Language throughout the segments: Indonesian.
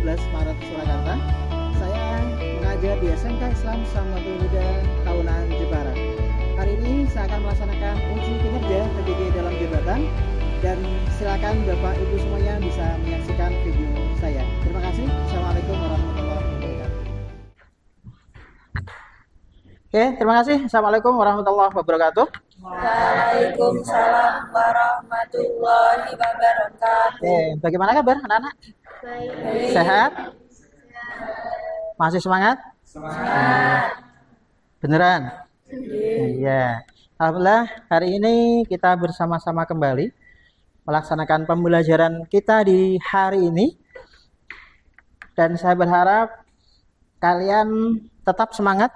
Maret, Surakarta. Saya mengajar di SMK Islam Samatul Huda Tahunan Jepara. Hari ini saya akan melaksanakan uji kinerja PJJ dalam jabatan, dan silakan Bapak Ibu semuanya bisa menyaksikan video saya. Terima kasih. Assalamualaikum warahmatullahi wabarakatuh. Oke, terima kasih. Assalamualaikum warahmatullahi wabarakatuh. Waalaikumsalam warahmatullahi wabarakatuh. Oke, bagaimana kabar anak-anak? Baik. Sehat? Masih semangat? Semangat. Beneran? Iya. Alhamdulillah, hari ini kita bersama-sama kembali melaksanakan pembelajaran kita di hari ini. Dan saya berharap kalian tetap semangat,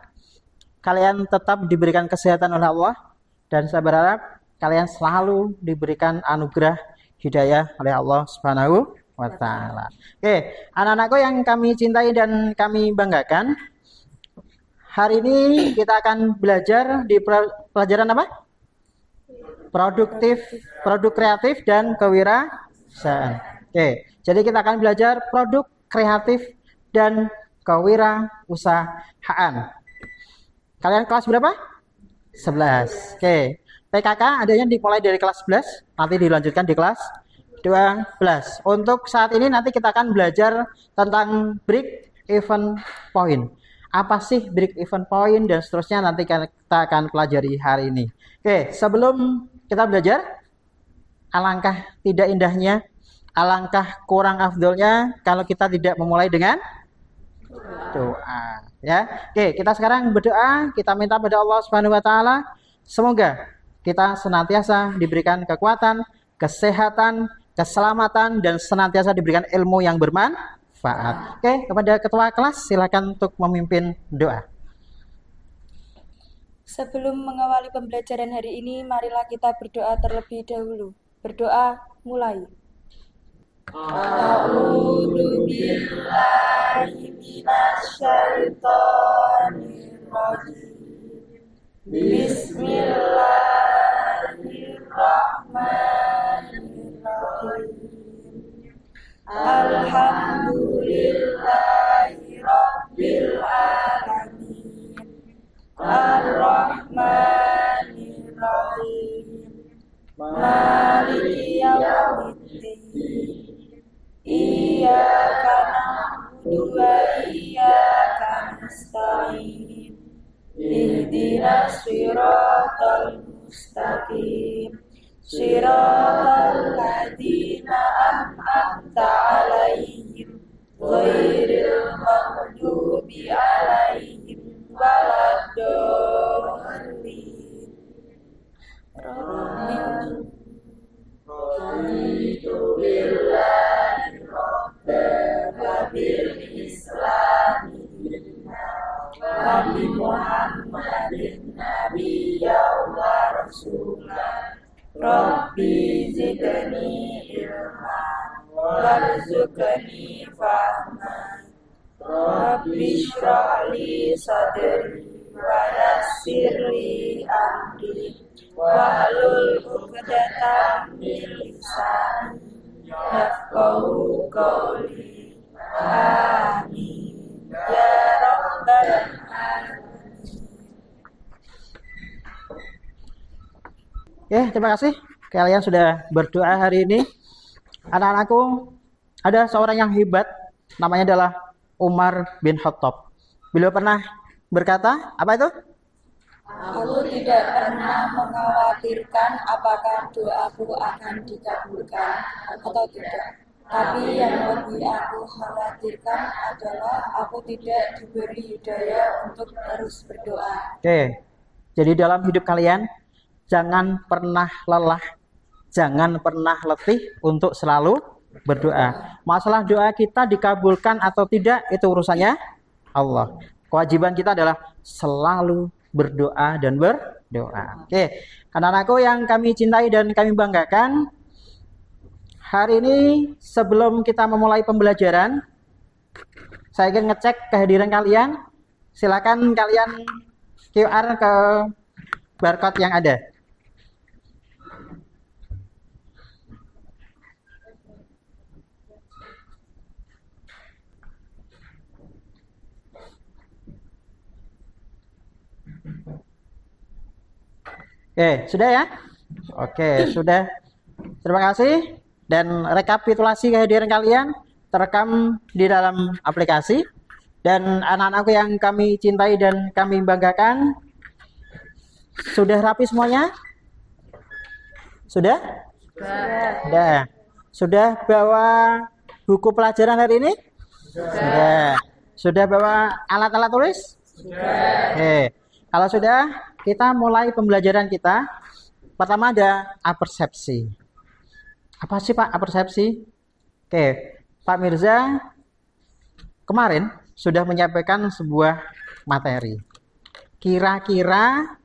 kalian tetap diberikan kesehatan oleh Allah, dan saya berharap kalian selalu diberikan anugerah hidayah oleh Allah Subhanahu wa Ta'ala. Oke, anak-anakku yang kami cintai dan kami banggakan, hari ini kita akan belajar di pelajaran apa? Produk kreatif dan kewirausahaan. Oke, jadi kita akan belajar produk kreatif dan kewirausahaan. Kalian kelas berapa? 11. Oke. PKK adanya dimulai dari kelas 11, nanti dilanjutkan di kelas 12. Untuk saat ini nanti kita akan belajar tentang break even point. Apa sih break even point dan seterusnya nanti kita akan pelajari hari ini. Oke, sebelum kita belajar, alangkah tidak indahnya, alangkah kurang afdolnya kalau kita tidak memulai dengan doa, ya. Oke, kita sekarang berdoa, kita minta pada Allah Subhanahu wa Ta'ala semoga kita senantiasa diberikan kekuatan, kesehatan, keselamatan, dan senantiasa diberikan ilmu yang bermanfaat. Oke, kepada ketua kelas silakan untuk memimpin doa. Sebelum mengawali pembelajaran hari ini, marilah kita berdoa terlebih dahulu. Berdoa mulai. A'udzu billahi minasyaitonir rajim. Bismillahirrahmanirrahim. Alhamdulillahi rabbil alamin. Ar-Rahmanir-Rahim. Maliki yaumiddin. Iyyaka na'budu wa iyyaka nasta'in. Ihdinas siratal mustaqim. Siratal ladzina an'amta 'alaihim ghairil maghdubi 'alaihim waladdallin. Raditu billahi rabban wa bil islami wa bi Muhammadin nabiyyan wa rasulan. Rabbi zidni ilman warzuqni fahman. Rabbi shrah li sadri wa yassir li amri wahlul 'uqdatam min lisani yafqahu qawli. Amin ya rabbal alamin. Oke, terima kasih kalian sudah berdoa hari ini. Anak-anakku, ada seorang yang hebat, namanya adalah Umar bin Khattab. Beliau pernah berkata, apa itu? Aku tidak pernah mengkhawatirkan apakah doaku akan dikabulkan atau tidak. Tapi yang lebih aku khawatirkan adalah aku tidak diberi hidayah untuk terus berdoa. Oke, jadi dalam hidup kalian, jangan pernah lelah, jangan pernah letih untuk selalu berdoa. Masalah doa kita dikabulkan atau tidak, itu urusannya Allah. Kewajiban kita adalah selalu berdoa dan berdoa. Oke, anak-anakku yang kami cintai dan kami banggakan, hari ini sebelum kita memulai pembelajaran, saya ingin ngecek kehadiran kalian. Silakan kalian QR ke barcode yang ada. Sudah ya? Oke, sudah. Terima kasih. Dan rekapitulasi kehadiran kalian terekam di dalam aplikasi. Dan anak-anakku yang kami cintai dan kami banggakan, sudah rapi semuanya? Sudah? Sudah. Sudah bawa buku pelajaran hari ini? Sudah. Sudah bawa alat-alat tulis? Sudah. Oke. Kalau sudah, kita mulai pembelajaran kita. Pertama ada apersepsi. Apa sih Pak apersepsi? Oke, Pak Mirza kemarin sudah menyampaikan sebuah materi. Kira-kira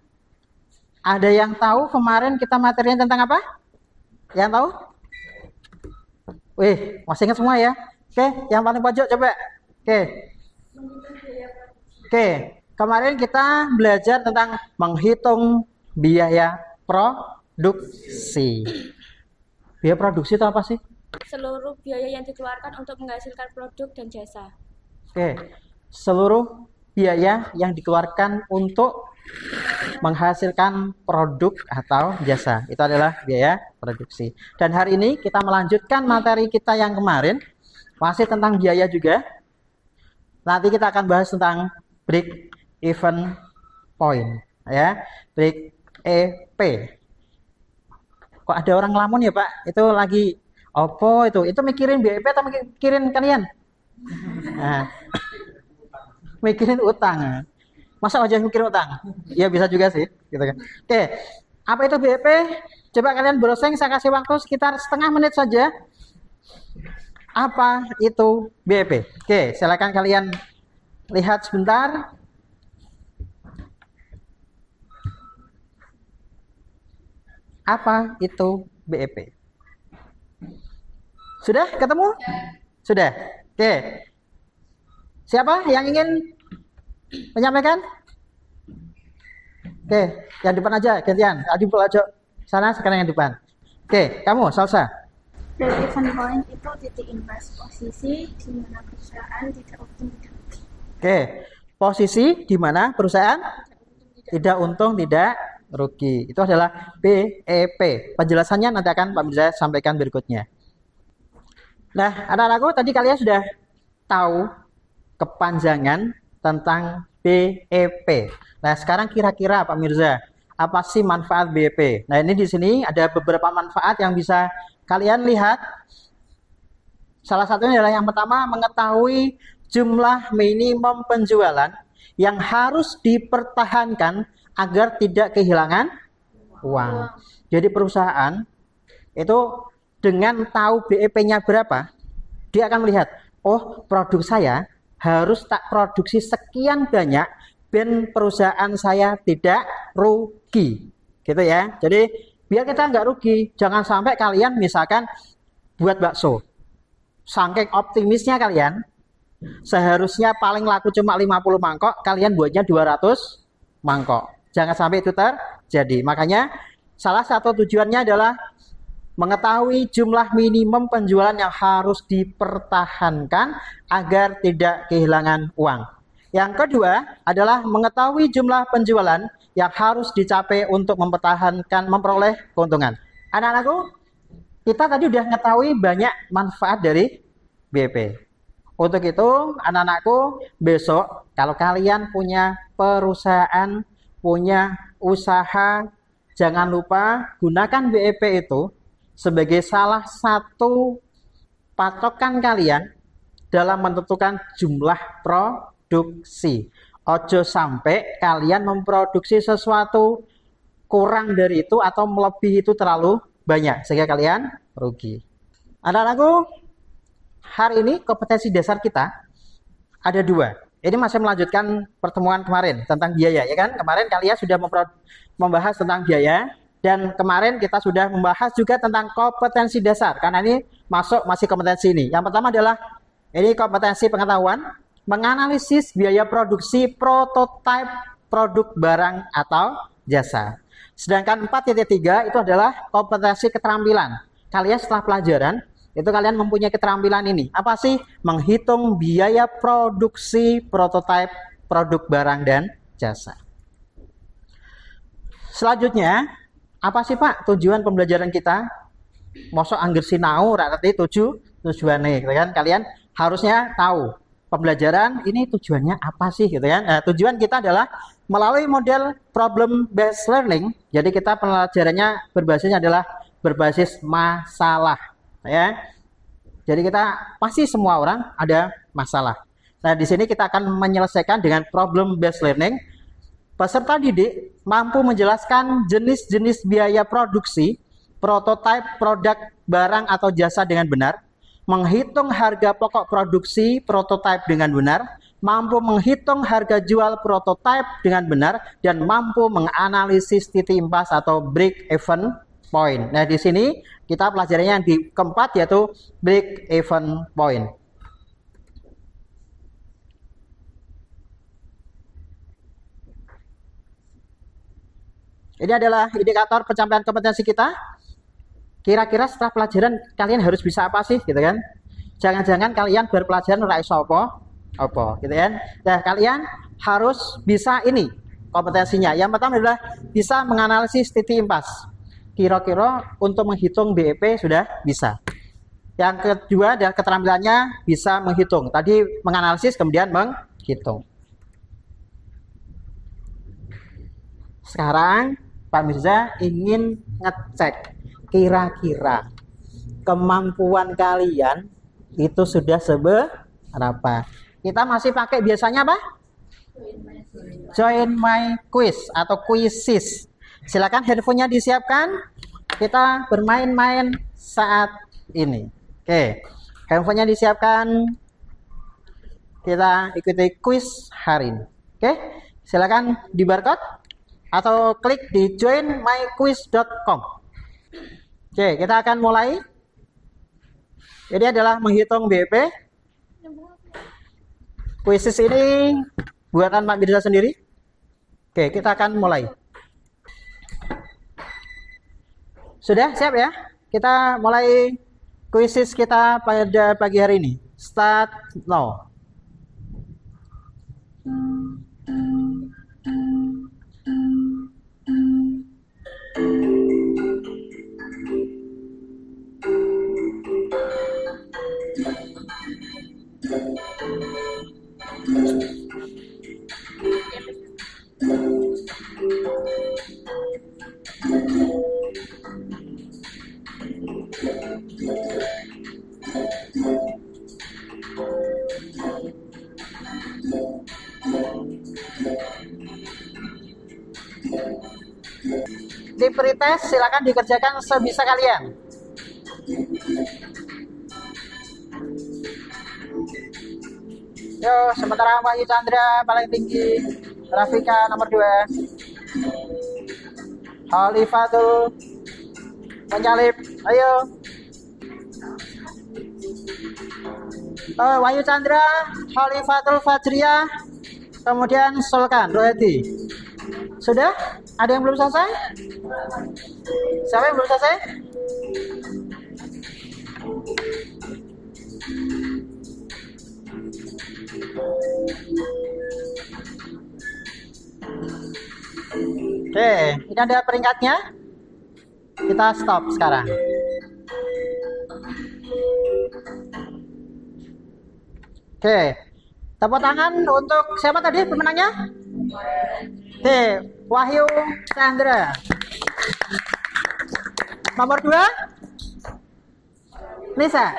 ada yang tahu kemarin kita materinya tentang apa? Yang tahu? Wih, masih ingat semua ya? Oke, yang paling pojok coba. Oke, kemarin kita belajar tentang menghitung biaya produksi. Biaya produksi itu apa sih? Seluruh biaya yang dikeluarkan untuk menghasilkan produk dan jasa. Oke, seluruh biaya yang dikeluarkan untuk menghasilkan produk atau jasa. Itu adalah biaya produksi. Dan hari ini kita melanjutkan materi kita yang kemarin, masih tentang biaya juga. Nanti kita akan bahas tentang break even point, ya, break EP. Kok ada orang ngelamun ya Pak? Itu lagi opo itu? Itu mikirin BEP atau mikirin kalian? Nah, mikirin utang. Masa aja mikirin utang? Ya bisa juga sih, gitu kan. Oke, apa itu BEP? Coba kalian browsing, saya kasih waktu sekitar setengah menit saja. Apa itu BEP? Oke, silakan kalian lihat sebentar. Apa itu BEP? Sudah ketemu? Sudah. Oke. Siapa yang ingin menyampaikan? Oke, yang depan aja gantian. Tadi pojok sana, sekarang yang depan. Oke, kamu Salsa. Break even point itu titik imbas, posisi di mana perusahaan tidak untung tidak rugi. Oke, posisi di mana perusahaan tidak untung tidak rugi. Itu adalah BEP. Penjelasannya nanti akan Pak Mirza sampaikan berikutnya. Nah, anak-anakku tadi kalian sudah tahu kepanjangan tentang BEP. Nah, sekarang kira-kira Pak Mirza, apa sih manfaat BEP? Nah, ini di sini ada beberapa manfaat yang bisa kalian lihat. Salah satunya adalah yang pertama, mengetahui jumlah minimum penjualan yang harus dipertahankan agar tidak kehilangan uang. Jadi perusahaan itu dengan tahu BEP-nya berapa, dia akan melihat, oh produk saya harus tak produksi sekian banyak ben perusahaan saya tidak rugi. Gitu ya. Jadi biar kita nggak rugi, jangan sampai kalian misalkan buat bakso. Saking optimisnya kalian, seharusnya paling laku cuma 50 mangkok, kalian buatnya 200 mangkok. Jangan sampai itu terjadi. Makanya salah satu tujuannya adalah mengetahui jumlah minimum penjualan yang harus dipertahankan agar tidak kehilangan uang. Yang kedua adalah mengetahui jumlah penjualan yang harus dicapai untuk memperoleh keuntungan. Anak-anakku, kita tadi udah mengetahui banyak manfaat dari BEP. Untuk itu, anak-anakku, besok kalau kalian punya perusahaan, punya usaha, jangan lupa gunakan BEP itu sebagai salah satu patokan kalian dalam menentukan jumlah produksi. Ojo sampai kalian memproduksi sesuatu kurang dari itu atau melebihi itu terlalu banyak sehingga kalian rugi. Anak-anakku, hari ini kompetensi dasar kita ada 2. Ini masih melanjutkan pertemuan kemarin tentang biaya, ya kan? Kemarin kalian sudah membahas tentang biaya dan kemarin kita sudah membahas juga tentang kompetensi dasar karena ini masih kompetensi ini. Yang pertama adalah ini kompetensi pengetahuan, menganalisis biaya produksi prototipe produk barang atau jasa. Sedangkan 4.3 itu adalah kompetensi keterampilan. Kalian setelah pelajaran itu kalian mempunyai keterampilan ini. Apa sih? Menghitung biaya produksi prototipe produk barang dan jasa. Selanjutnya, Apa sih Pak tujuan pembelajaran kita? Mosok angger sinau ora ngerti tujuannya gitu kan. Kalian harusnya tahu pembelajaran ini tujuannya apa sih gitu kan. Nah, tujuan kita adalah melalui model problem based learning. Jadi kita pelajarannya berbasis masalah ya. Jadi kita pasti semua orang ada masalah. Nah, di sini kita akan menyelesaikan dengan problem based learning. Peserta didik mampu menjelaskan jenis-jenis biaya produksi, prototipe produk, barang atau jasa dengan benar, menghitung harga pokok produksi prototipe dengan benar, mampu menghitung harga jual prototipe dengan benar, dan mampu menganalisis titik impas atau break even point. Nah, di sini kita pelajarannya yang di keempat yaitu break even point. Ini adalah indikator pencapaian kompetensi kita. Kira-kira setelah pelajaran kalian harus bisa apa sih gitu kan? Jangan-jangan kalian berpelajaran ora iso apa gitu kan? Nah, kalian harus bisa ini kompetensinya. Yang pertama adalah bisa menganalisis titik impas. Kira-kira untuk menghitung BEP sudah bisa. Yang kedua adalah keterampilannya bisa menghitung. Tadi menganalisis kemudian menghitung. Sekarang Pak Mirza ingin ngecek kira-kira kemampuan kalian itu sudah seberapa. Kita masih pakai biasanya apa? Join my quiz atau quizzes. Silakan handphonenya disiapkan. Kita bermain-main saat ini. Oke, handphonenya disiapkan. Kita ikuti quiz hari ini. Oke, silakan di barcode atau klik di joinmyquiz.com. Oke, kita akan mulai. Ini adalah menghitung BEP. Quizzes ini buatan Pak Mirza sendiri. Oke, kita akan mulai. Sudah siap ya? Kita mulai quizzes kita pada pagi hari ini. Start now. Di pretest silakan dikerjakan sebisa kalian. Yo, sementara Wahyu Chandra paling tinggi, Rafika nomor 2, Khalifatul menyalip, ayo. Wahyu Chandra, Khalifatul Fajriyah, kemudian Sulkan Rohadi. Sudah? Ada yang belum selesai? Siapa yang belum selesai? Oke, ini ada peringkatnya. Kita stop sekarang. Oke, tepuk tangan untuk siapa tadi pemenangnya? Oke, Wahyu Chandra. Nomor 2? Nisa.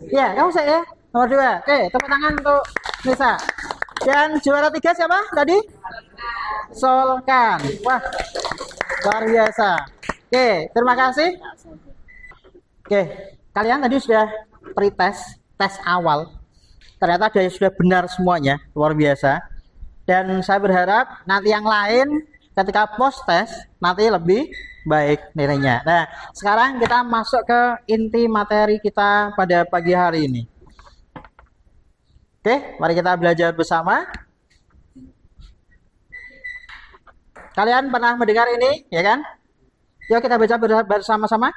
Ya, kamu saya ya. Nomor 2. Oke, tepuk tangan untuk Nisa. Dan juara 3 siapa tadi? Sulkan. Wah, luar biasa. Oke, terima kasih. Oke, kalian tadi sudah pretest, tes awal. Ternyata sudah benar semuanya, luar biasa. Dan saya berharap nanti yang lain ketika post test nanti lebih baik nilainya. Nah, sekarang kita masuk ke inti materi kita pada pagi hari ini. Oke, mari kita belajar bersama. Kalian pernah mendengar ini, ya kan? Yuk kita baca bersama-sama.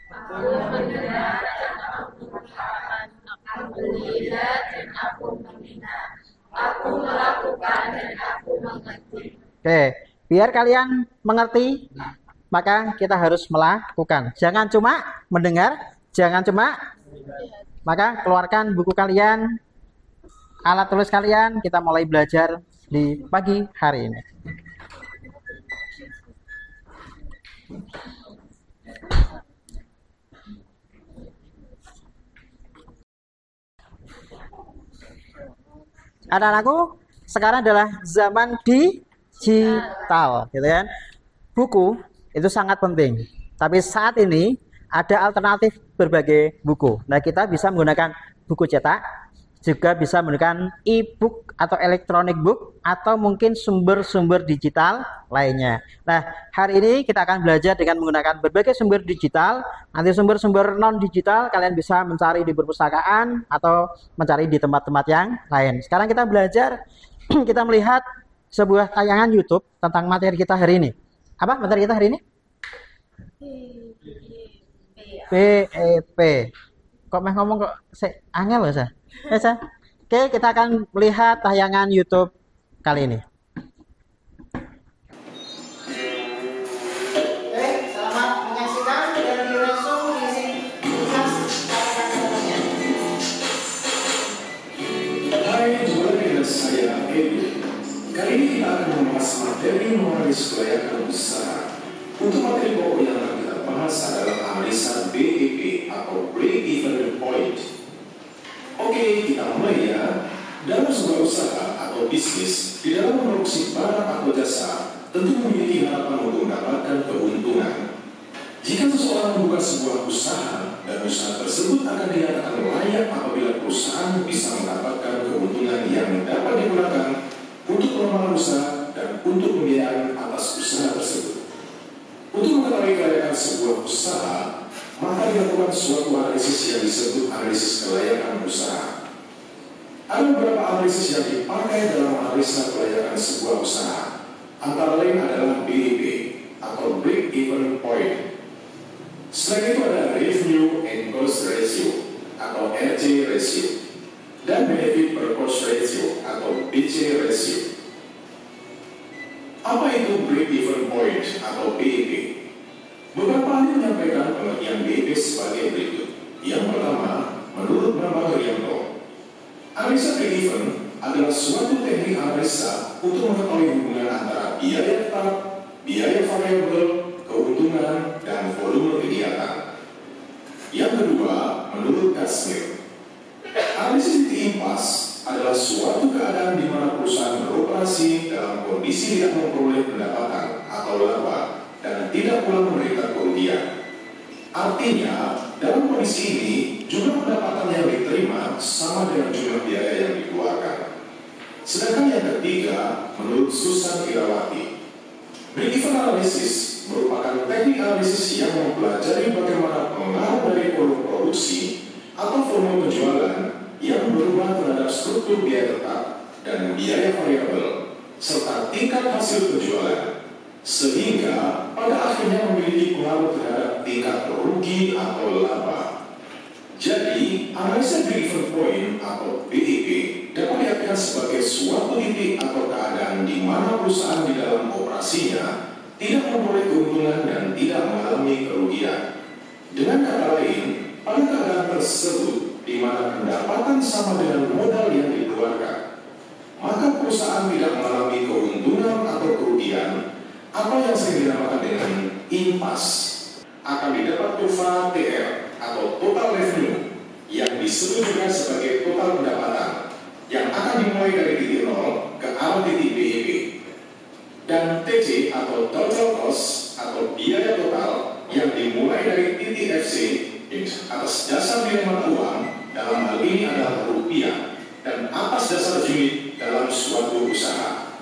Aku mendengar dan aku mengatakan, aku melihat dan aku mendengar, aku melakukan dan aku mengerti. Oke, biar kalian mengerti maka kita harus melakukan. Jangan cuma mendengar, jangan cuma, maka keluarkan buku kalian, alat tulis kalian, kita mulai belajar di pagi hari ini. Anak-anakku, sekarang adalah zaman digital, gitu kan? Buku itu sangat penting. Tapi saat ini ada alternatif berbagai buku. Nah, kita bisa menggunakan buku cetak, juga bisa menggunakan e-book atau electronic book, atau mungkin sumber-sumber digital lainnya. Nah, hari ini kita akan belajar dengan menggunakan berbagai sumber digital. Nanti sumber-sumber non-digital kalian bisa mencari di perpustakaan atau mencari di tempat-tempat yang lain. Sekarang kita belajar, kita melihat sebuah tayangan YouTube tentang materi kita hari ini. Apa materi kita hari ini? BEP. Kok meh ngomong kok angel loh, Sa? Oke, kita akan melihat tayangan YouTube kali ini. Oke, selamat menyaksikan dari langsung isi tugas tayangan. Hai, jumpa dengan saya Edu. Kali ini kita akan membahas materi mengenai kelayakan usaha. Untuk materi pokok yang akan kita bahas adalah analisan BEP atau Break Even Point. Oke, kita mulai ya. Dalam sebuah usaha atau bisnis, di dalam memproduksi barang atau jasa, tentu memiliki harapan untuk mendapatkan keuntungan. Jika seseorang membuka sebuah usaha, dan usaha tersebut akan dinyatakan layak apabila perusahaan bisa mendapatkan keuntungan yang dapat digunakan untuk pengembangan usaha dan untuk pembiayaan atas usaha tersebut. Untuk mengetahui kelayakan sebuah usaha, maka dilakukan suatu analisis yang disebut analisis kelayakan usaha. Ada beberapa analisis yang dipakai dalam analisa kelayakan sebuah usaha. Antara lain adalah BEP atau Break Even Point. Selain itu ada Revenue and Cost Ratio atau RC Ratio dan Benefit per Cost Ratio atau BC Ratio. Apa itu Break Even Point atau BEP? Beberapa ahli menyampaikan pengertian BEP sebagai berikut. Yang pertama, menurut Bambang Haryanto, analisa break even adalah suatu teknik analisa untuk mengetahui hubungan antara biaya tetap, biaya variabel, keuntungan, dan volume kegiatan. Yang kedua, menurut Kashmir, analisis titik impas adalah suatu keadaan di mana perusahaan beroperasi dalam kondisi tidak memperoleh pendapatan atau laba dan tidak pula memberikan kerugian. Artinya, dalam kondisi ini, jumlah pendapatan yang diterima sama dengan jumlah biaya yang dikeluarkan. Sedangkan yang ketiga, menurut Susan Irawati, break-even analysis merupakan teknik analisis yang mempelajari bagaimana pengaruh dari volume produksi atau volume penjualan yang berubah terhadap struktur biaya tetap dan biaya variabel, serta tingkat hasil penjualan, sehingga pada akhirnya memiliki pengaruh terhadap tingkat rugi atau laba. Jadi, analisa break-even point atau BEP dapat diartikan sebagai suatu titik atau keadaan di mana perusahaan di dalam operasinya tidak memperoleh keuntungan dan tidak mengalami kerugian. Dengan kata lain, pada keadaan tersebut di mana pendapatan sama dengan modal yang dikeluarkan, maka perusahaan tidak mengalami keuntungan atau kerugian. Apa yang sering dinamakan dengan impas, akan didapat kurva TR atau total revenue yang disebut juga sebagai total pendapatan yang akan dimulai dari titik 0 ke arah titik BEP, dan TC atau total cost atau biaya total yang dimulai dari titik FC atas dasar nilai mata uang, dalam hal ini adalah rupiah, dan atas dasar unit dalam suatu usaha.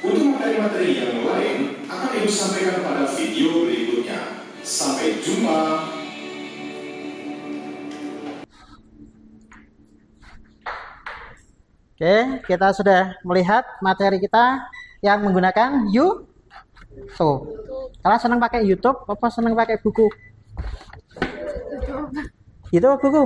Untuk materi-materi yang lain akan Ibu sampaikan pada video berikutnya. Sampai jumpa. Oke, kita sudah melihat materi kita yang menggunakan YouTube. Kalian senang pakai YouTube apa senang pakai buku? YouTube buku?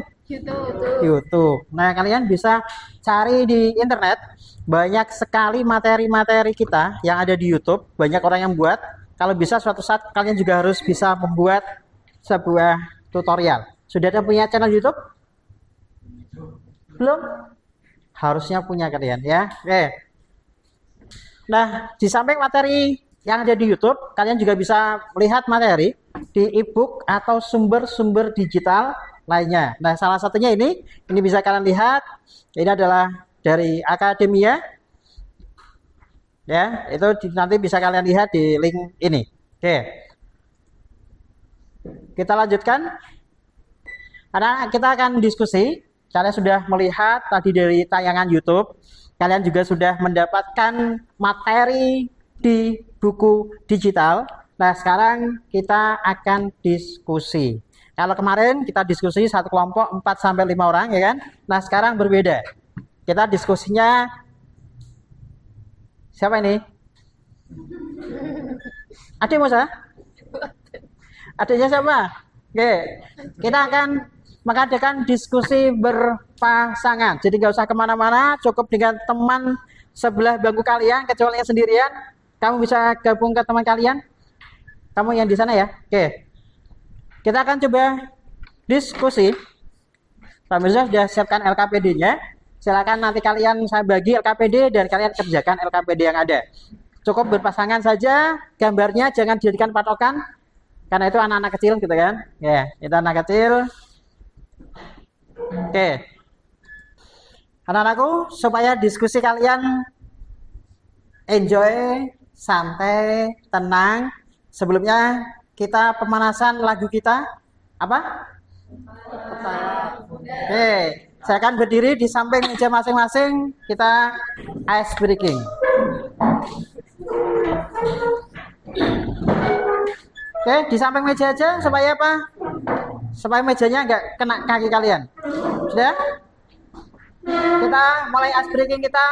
YouTube. Nah, kalian bisa cari di internet. Banyak sekali materi-materi kita yang ada di YouTube. Banyak orang yang buat. kalau bisa suatu saat kalian juga harus bisa membuat sebuah tutorial. Sudah ada punya channel YouTube? Belum? Harusnya punya kalian ya. Oke. Nah, di samping materi yang ada di YouTube, kalian juga bisa melihat materi di e-book atau sumber-sumber digital lainnya. Nah, salah satunya ini bisa kalian lihat. Ini adalah dari Akademia. Ya, itu nanti bisa kalian lihat di link ini. Oke. Kita lanjutkan. Karena kita akan diskusi. Kalian sudah melihat tadi dari tayangan YouTube. Kalian juga sudah mendapatkan materi di buku digital. Nah, sekarang kita akan diskusi. Kalau kemarin kita diskusi satu kelompok 4-5 orang, ya kan? Nah, sekarang berbeda. Kita diskusinya siapa ini? Adik Musa? Adiknya siapa? Oke. Kita akan mengadakan diskusi berpasangan. Jadi nggak usah kemana-mana, cukup dengan teman sebelah bangku kalian, kecuali yang sendirian. Kamu bisa gabung ke teman kalian. Kamu yang di sana ya. Oke. Kita akan coba diskusi. Pak Mirza sudah siapkan LKPD-nya. Silakan nanti kalian saya bagi LKPD dan kalian kerjakan LKPD yang ada. Cukup berpasangan saja, gambarnya jangan dijadikan patokan karena itu anak-anak kecil gitu kan. Ya, itu anak kecil. Oke. Anak-anakku, supaya diskusi kalian enjoy, santai, tenang. Sebelumnya kita pemanasan lagu kita apa? Oke, saya akan berdiri di samping meja masing-masing. Kita ice breaking. Oke, di samping meja aja supaya apa? Supaya mejanya nggak kena kaki kalian. Sudah? Kita mulai ice breaking kita.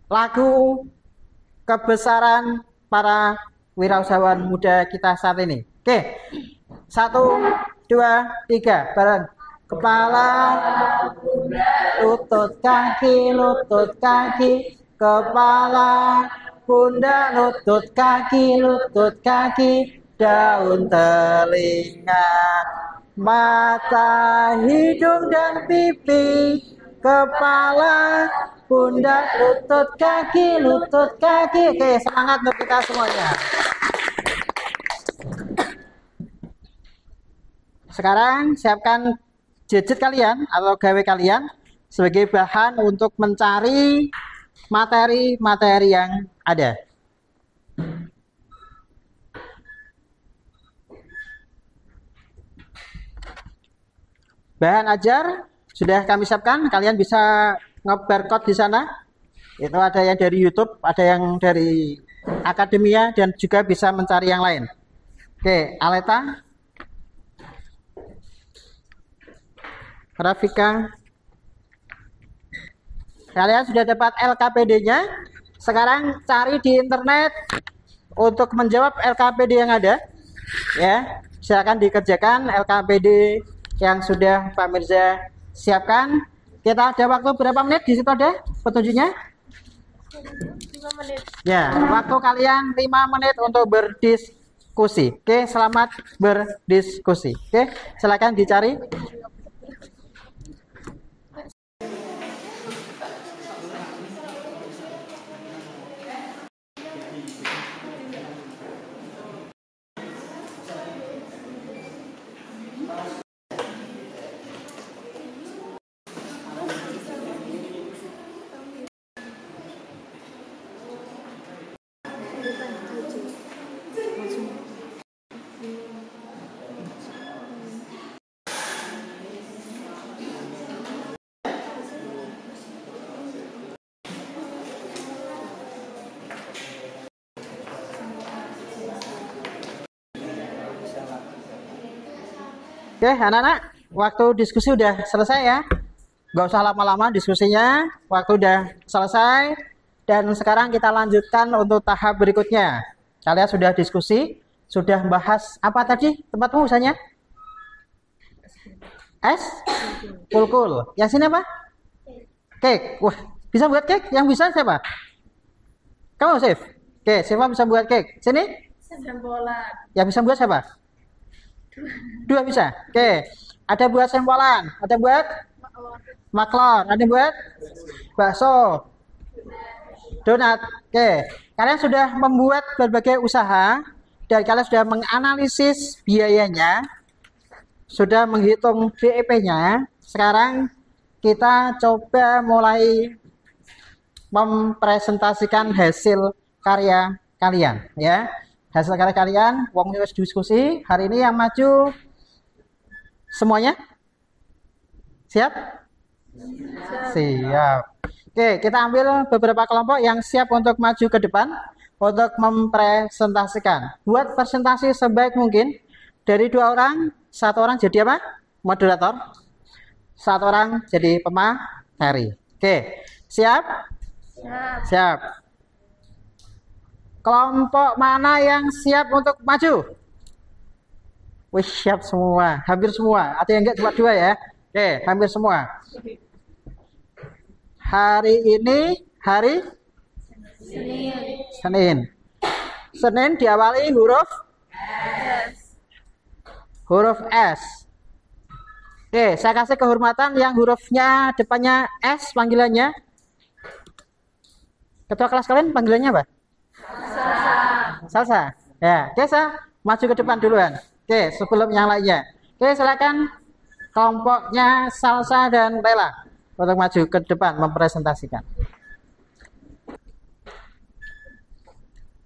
Lagu kebesaran para wirausahawan muda kita saat ini. Oke. 1, 2, 3 bareng. Kepala, lutut kaki, kepala, pundak, lutut kaki, daun telinga, mata, hidung dan pipi, kepala, pundak, lutut kaki. Oke, semangat untuk kita semuanya. Sekarang siapkan gadget kalian atau gawe kalian sebagai bahan untuk mencari materi-materi yang ada. Bahan ajar sudah kami siapkan, kalian bisa nge-barcode di sana. Itu ada yang dari YouTube, ada yang dari Akademia dan juga bisa mencari yang lain. Oke, Aleta, Rafika, kalian sudah dapat LKPD-nya. Sekarang cari di internet untuk menjawab LKPD yang ada. Ya, silakan dikerjakan LKPD yang sudah Pak Mirza siapkan. Kita ada waktu berapa menit di situ ada petunjuknya? 5 menit. Ya, waktu kalian 5 menit untuk berdiskusi. Oke, selamat berdiskusi. Oke, silakan dicari. Oke, anak-anak, waktu diskusi udah selesai ya. Gak usah lama-lama diskusinya, waktu udah selesai. Dan sekarang kita lanjutkan untuk tahap berikutnya. Kalian sudah diskusi, sudah bahas apa tadi tempatmu usahanya? Es? Kulkul. Yang sini apa? Cake. Wah, bisa buat cake? Yang bisa siapa? Kamu, Sif? Oke, siapa bisa buat cake? Sini. Sembolan. Yang bisa buat siapa? Dua bisa. Oke. Ada buat sempolan, ada buat maklon, ada buat bakso, donat. Oke. Kalian sudah membuat berbagai usaha dan kalian sudah menganalisis biayanya, sudah menghitung BEP-nya. Sekarang kita coba mulai mempresentasikan hasil karya kalian, ya. Hasil karya kalian, wong wis diskusi. Hari ini yang maju semuanya? Siap? Siap. Oke, kita ambil beberapa kelompok yang siap untuk maju ke depan untuk mempresentasikan. Buat presentasi sebaik mungkin. Dari 2 orang, 1 orang jadi apa? Moderator. 1 orang jadi pemateri. Oke, siap? Siap. Kelompok mana yang siap untuk maju? Wih, siap semua, hampir semua. Ada yang enggak, cuma 2 ya? Oke, hampir semua. Hari ini hari Senin. Senin diawali huruf S. Oke, saya kasih kehormatan yang hurufnya depannya S, panggilannya. Ketua kelas kalian panggilannya apa? Salsa. Ya, oke, saya maju ke depan duluan. Oke, sebelum yang lainnya. Oke, silakan kelompoknya Salsa dan Lela untuk maju ke depan mempresentasikan.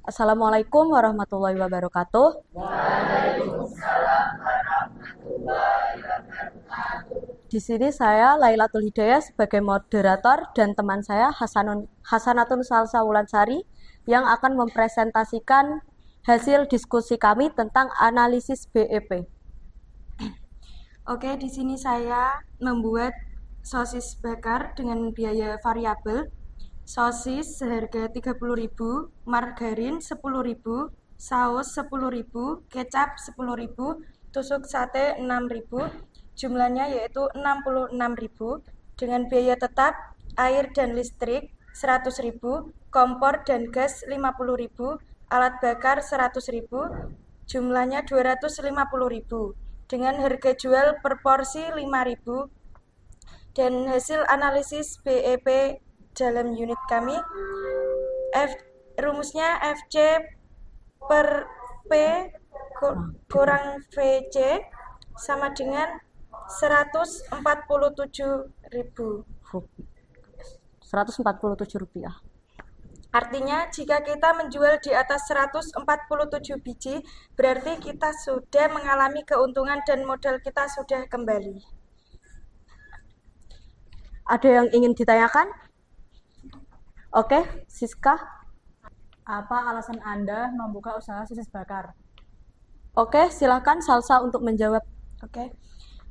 Assalamualaikum warahmatullahi wabarakatuh. Di sini saya Lailatul Hidayah sebagai moderator dan teman saya Hasanatun Salsa Wulansari yang akan mempresentasikan hasil diskusi kami tentang analisis BEP. Oke, di sini saya membuat sosis bakar dengan biaya variabel. Sosis seharga 30.000, margarin 10.000, saus 10.000, kecap 10.000, tusuk sate 6.000, jumlahnya yaitu 66.000, dengan biaya tetap air dan listrik 100.000, kompor dan gas 50.000, alat bakar 100.000, jumlahnya 250.000, dengan harga jual per porsi 5.000, dan hasil analisis BEP dalam unit kami, rumusnya FC per P kurang VC sama dengan 147.000. 147 rupiah. Artinya jika kita menjual di atas 147 biji, berarti kita sudah mengalami keuntungan dan modal kita sudah kembali. Ada yang ingin ditanyakan? Oke, Siska. Apa alasan Anda membuka usaha sosis bakar? Oke, silakan Salsa untuk menjawab. Oke,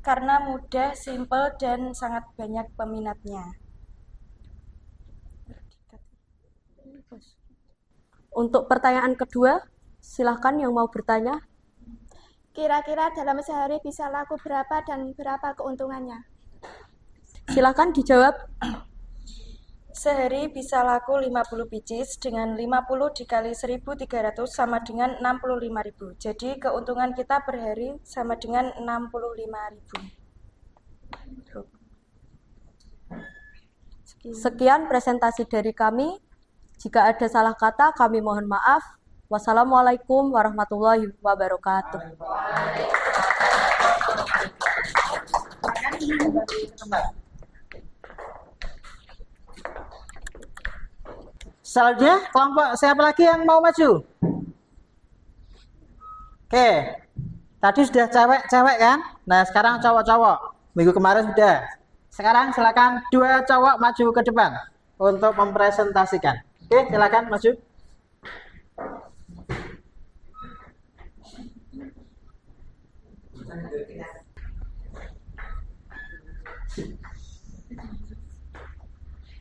karena mudah, simple, dan sangat banyak peminatnya. Untuk pertanyaan kedua, silakan yang mau bertanya. Kira-kira dalam sehari bisa laku berapa dan berapa keuntungannya? Silakan dijawab. Sehari bisa laku 50 biji, dengan 50 dikali 1.300 sama dengan 65.000. Jadi keuntungan kita per hari sama dengan 65.000. Sekian presentasi dari kami. Jika ada salah kata, kami mohon maaf. Wassalamualaikum warahmatullahi wabarakatuh. Selanjutnya, kelompok siapa lagi yang mau maju? Oke, tadi sudah cewek-cewek kan? Nah, sekarang cowok-cowok. Minggu kemarin sudah. Sekarang silakan 2 cowok maju ke depan untuk mempresentasikan. Oke, silakan maju.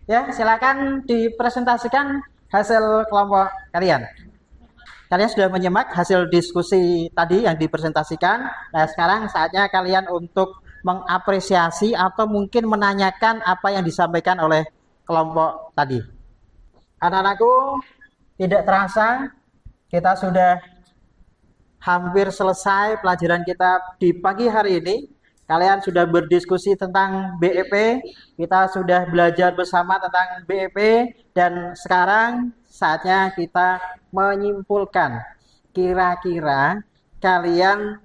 Ya, silakan dipresentasikan hasil kelompok kalian. Kalian sudah menyimak hasil diskusi tadi yang dipresentasikan. Nah, sekarang saatnya kalian untuk mengapresiasi atau mungkin menanyakan apa yang disampaikan oleh kelompok tadi. Anak-anakku, tidak terasa kita sudah hampir selesai pelajaran kita di pagi hari ini. Kalian sudah berdiskusi tentang BEP, kita sudah belajar bersama tentang BEP, dan sekarang saatnya kita menyimpulkan kira-kira kalian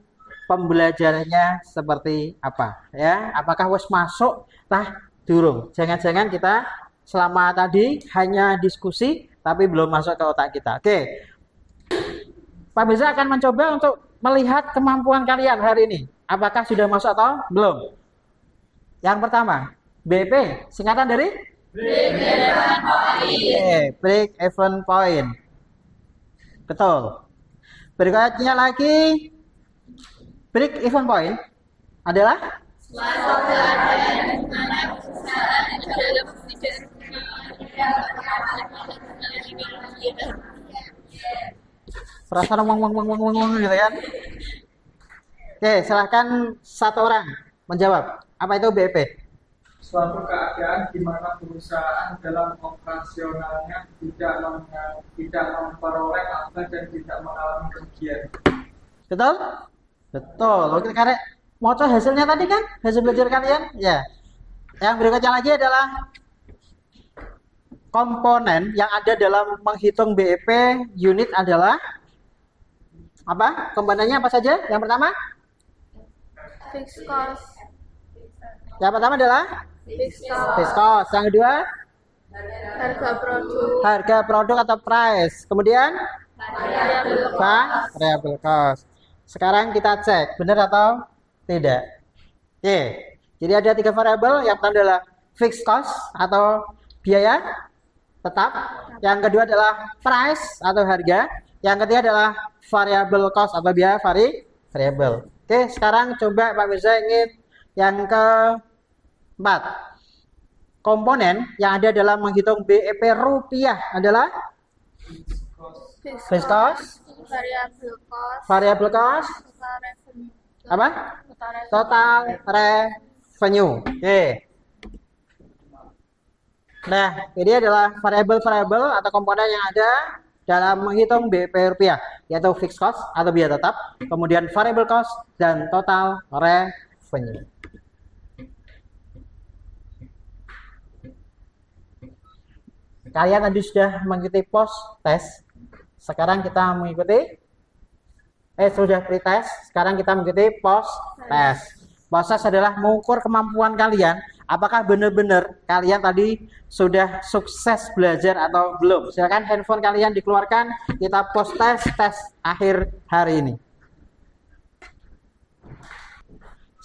pembelajarannya seperti apa ya? Apakah wes masuk tah durung? Jangan-jangan kita selama tadi hanya diskusi tapi belum masuk ke otak kita. Oke. Pak Mirza akan mencoba untuk melihat kemampuan kalian hari ini. Apakah sudah masuk atau belum? Yang pertama, BP, singkatan dari? Break even point. Betul. Berikutnya lagi, break even point adalah? Perasaan wong gitu kan? Oke, silahkan satu orang menjawab. Apa itu BEP? Suatu keadaan di mana perusahaan dalam operasionalnya tidak memperoleh laba dan tidak mengalami kerugian. Betul? Betul. Oke, karena mau coba hasilnya tadi kan? Hasil belajar kalian? Ya. Yang berikutnya lagi adalah komponen yang ada dalam menghitung BEP unit adalah apa? Komponennya apa saja? Yang pertama? Fixed cost. Yang pertama adalah fixed cost. Yang kedua? Harga produk. Harga produk atau price. Kemudian? Variable cost. Sekarang kita cek, benar atau tidak? Oke. Jadi ada 3 variabel. Yang pertama adalah fixed cost atau biaya tetap. Yang kedua adalah price atau harga. Yang ketiga adalah variable cost atau biaya variable. Oke, sekarang coba Pak Mirza ingin yang keempat. Komponen yang ada dalam menghitung BEP rupiah adalah fixed cost, variable cost, apa? Total revenue. Oke. Nah, ini adalah variabel-variabel atau komponen yang ada dalam menghitung BEP rupiah, yaitu fixed cost atau biaya tetap, kemudian variable cost, dan total revenue. Kalian tadi sudah mengikuti post test, sekarang kita mengikuti, sudah pre-test, sekarang kita mengikuti post test. Post test adalah mengukur kemampuan kalian, apakah benar-benar kalian tadi sudah sukses belajar atau belum. Silakan handphone kalian dikeluarkan, kita post tes akhir hari ini.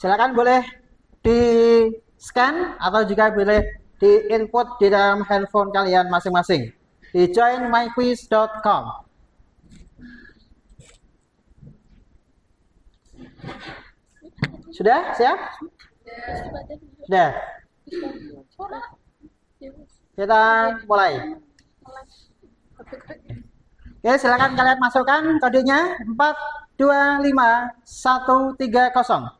Silakan boleh di scan atau juga boleh di input di dalam handphone kalian masing-masing di joinmyquiz.com. Sudah siap? Sudah. Kita mulai. Oke, silakan kalian masukkan kodenya 425130.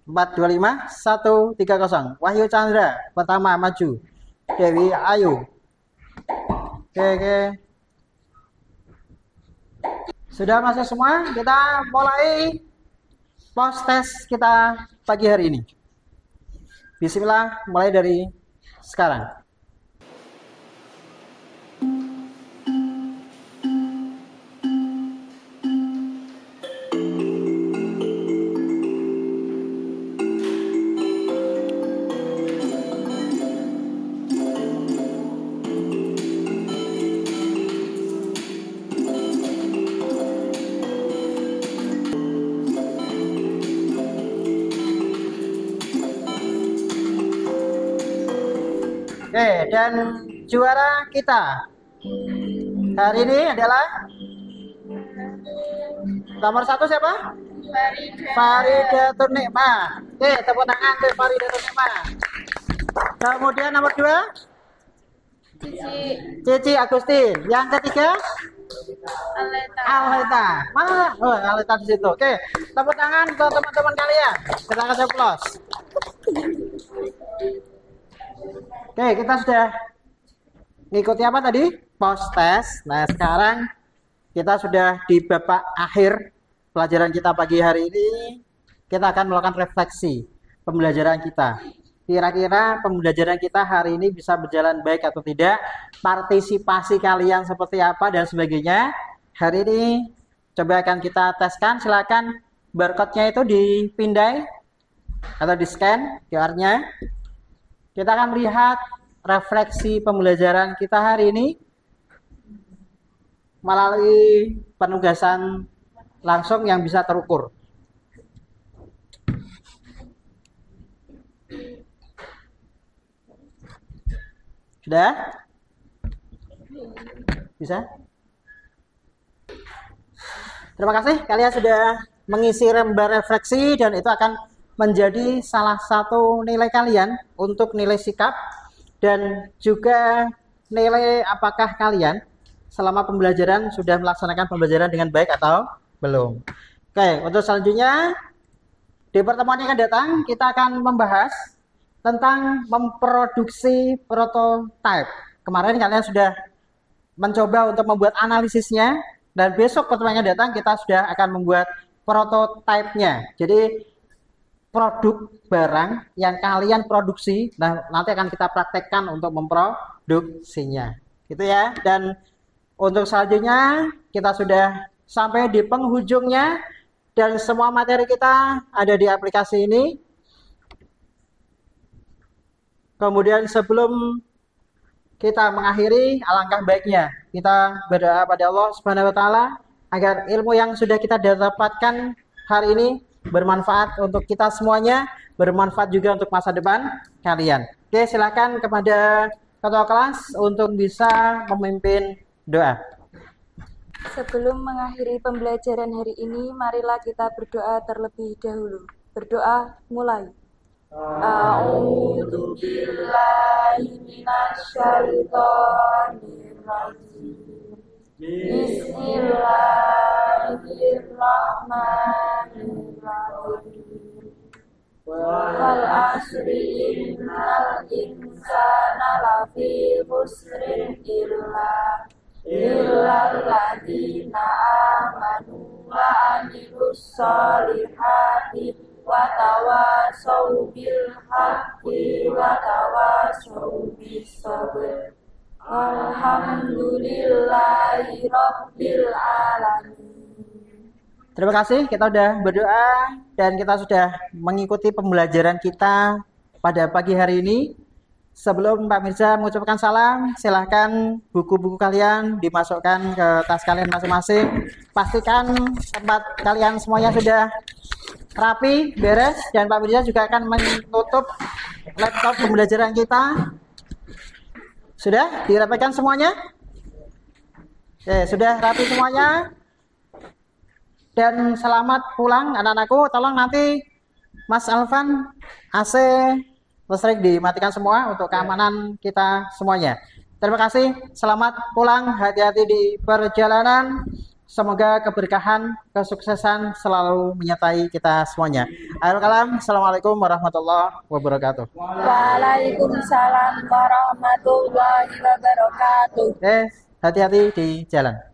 425130. Wahyu Chandra pertama maju. Dewi Ayu. Oke. Sudah masuk semua? Kita mulai post test kita pagi hari ini. Bismillah, mulai dari sekarang. Oke, dan juara kita hari ini adalah nomor 1 siapa? Faridatul Nikmah. Oke, tepuk tangan untuk Faridatul Nikmah. Kemudian nomor 2? Cici Agustin. Yang ketiga? Aleta. Mana? Oh, Aleta di situ. Oke, tepuk tangan untuk teman-teman kalian. Kita kasih aplaus. Oke, kita sudah ngikuti apa tadi? Post test. Nah, sekarang kita sudah di babak akhir pelajaran kita pagi hari ini. Kita akan melakukan refleksi pembelajaran kita. Kira-kira pembelajaran kita hari ini bisa berjalan baik atau tidak? Partisipasi kalian seperti apa dan sebagainya. Hari ini coba akan kita teskan. Silakan barcode-nya itu dipindai atau di-scan QR-nya. Kita akan lihat refleksi pembelajaran kita hari ini melalui penugasan langsung yang bisa terukur. Sudah? Bisa? Terima kasih kalian sudah mengisi lembar refleksi dan itu akan menjadi salah satu nilai kalian untuk nilai sikap dan juga nilai apakah kalian selama pembelajaran sudah melaksanakan pembelajaran dengan baik atau belum. Oke, untuk selanjutnya di pertemuan yang akan datang kita akan membahas tentang memproduksi prototipe. Kemarin kalian sudah mencoba untuk membuat analisisnya dan besok pertemuan yang datang kita sudah akan membuat prototipenya. Jadi produk barang yang kalian produksi dan nanti akan kita praktekkan untuk memproduksinya. Gitu ya. Dan untuk selanjutnya kita sudah sampai di penghujungnya dan semua materi kita ada di aplikasi ini. Kemudian sebelum kita mengakhiri, alangkah baiknya kita berdoa pada Allah Subhanahu wa taala agar ilmu yang sudah kita dapatkan hari ini bermanfaat untuk kita semuanya, bermanfaat juga untuk masa depan kalian. Oke, silakan kepada ketua kelas untuk bisa memimpin doa. Sebelum mengakhiri pembelajaran hari ini, marilah kita berdoa terlebih dahulu. Berdoa mulai. A'udzu billahi minasyaitonir rajim. Bismillahirrahmanirrahim. Wal asri innal insana lafi khusrin illal ladzina amanu wa amilus solihati wa tawasau bil haqqi wa tawasau bis sabr. Alhamdulillahi rabbil alamin. Terima kasih, kita sudah berdoa dan kita sudah mengikuti pembelajaran kita pada pagi hari ini. Sebelum Pak Mirza mengucapkan salam, silahkan buku-buku kalian dimasukkan ke tas kalian masing-masing. Pastikan tempat kalian semuanya sudah rapi, beres, dan Pak Mirza juga akan menutup laptop pembelajaran kita. Sudah dirapikan semuanya? Oke, sudah rapi semuanya. Dan selamat pulang anak-anakku. Tolong nanti Mas Alvan AC listrik dimatikan semua untuk keamanan kita semuanya. Terima kasih, selamat pulang, hati-hati di perjalanan. Semoga keberkahan, kesuksesan selalu menyertai kita semuanya. Akhirul kalam, assalamualaikum warahmatullahi wabarakatuh. Waalaikumsalam warahmatullahi wabarakatuh. Hati-hati di jalan.